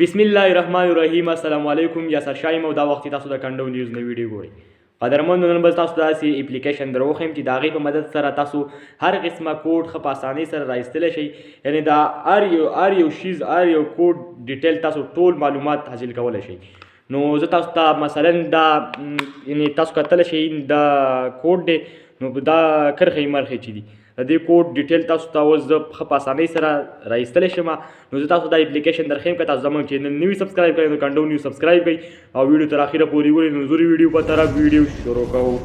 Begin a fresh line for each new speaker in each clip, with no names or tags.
بسم الله الرحمن الرحیم. السلام علیکم. یا سرشایم او دا وخت تاسو د کنډو نیوز نو ویډیو ګورئ. قدرمنو نن بل تاسو داسې اپلیکیشن دروخم چې د هغې په مدد سره تاسو هر قسمه کوډ ښه په اسانۍ سره رایستلی شئ. یعنې دا هر یو شیز هر یو کوډ ډیټیل تاسو ټول معلومات حاصل کولی شئ. نو زه تاسو ته مثلا دا یعنې تاسو کتلی شئ دا کوډ دی نو دا کرښې مرښې چې دي د دې کوډ ډیټیل تاسو ته اوس زه ښه په اسانۍ سره رایستلی شم. نو زه تاسو دا اپلیکیشن درښیم که تاسو زموږ چینل نوي سبسکرایب کړئ نو کنډو نیوز سبسکرایب کړئ او ویډیو تر اخره پورې ولئ. نو زوري ویډیو په طرف ویډیو شروع کوو.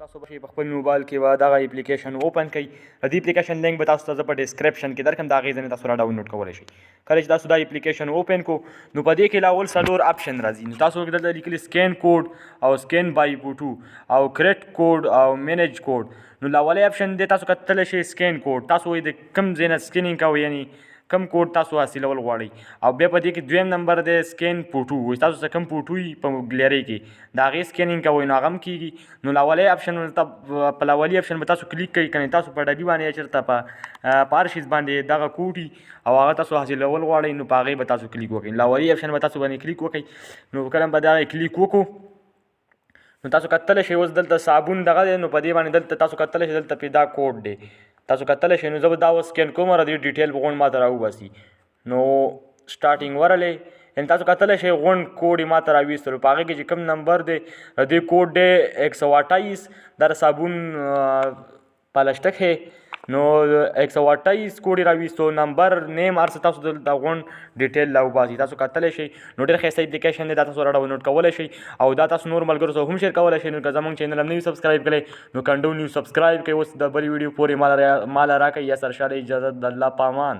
تاسو به په خپل موبایل کې به دغه اپلیکیشن اوپن کړئ. د دې اپلیکیشن لینک به تاسو ته زه په ډسکرپشن کې درکړم، د هغې ځای نه تاسو را ډاونلوډ کولی شئ. کله چې تاسو دا اپلیکیشن اوپن کو نو په دې کې لاول 4 اپشن راځي. نو تاسو دلته لیکلي سکین کوډ او سکین بای فوټو او کریټ کوډ او مینیج کوډ. نو لاولې اپشن دی تاسو کتلی شئ سکین کوډ. تاسو د کوم ځای نه سکینینګ کوئ یعنې کم کوډ تاسو حاصلول غواړئ. او بیا په دې کې دویم نمبر دی سکین فوټو. تاسو څه کم فوټو وي په ګلیرۍ کې د هغې سکینینګ کوئ نو هغه هم کېږي. نو لاولۍ اپشن په لاولي اپشن به تاسو کلیک کوئ. کنې تاسو په ډبي باندې یا چېرته په هر شیز باندې دغه کوډ وي او هغه تاسو حاصلول غواړئ نو په هغې به تاسو کلیک وکړئ. لاولي اپشن به تاسو باندې کلیک وکړئ. نو کله به دغه کلیک وکړو نو تاسو کتلی شئ اوس دلته صابون دغه دی. نو په دې باندې دلته تاسو کتلی شئ دلته پې دا کوډ دی تاسو کتلی شئ. نو زه به دا اوس سکین کوم او د دې ډیټیل به غونډ ماته راوباسي. نو سټارټینګ ورلی یعنې تاسو کتلی شئ غونډ کوډ یې ماته راویستلو. په هغې کې چې کوم نمبر دی د دې کوډ دی 128 دا د صابون پلسټک ہے. نو 128 کوډ یې راویستو نمبر نیم هر څه تاسو د غونډ ډیټیل راوباسي. تاسو کتلی شئ. نو ډېر ښایسته اپلیکیشن دی دا تاسو را ډاونلوډ کولی شئ او دا تاسو نور ملګرو سره هم شیر کولی شئ. نو که زموږ چینل هم نه وي سبسکرایب کړی نو کنډو نیوز سبسکرایب کړئ. اوس د بلې ویډیو پورې ماله راکړئ. یا سرشاله اجازت د الله پامان.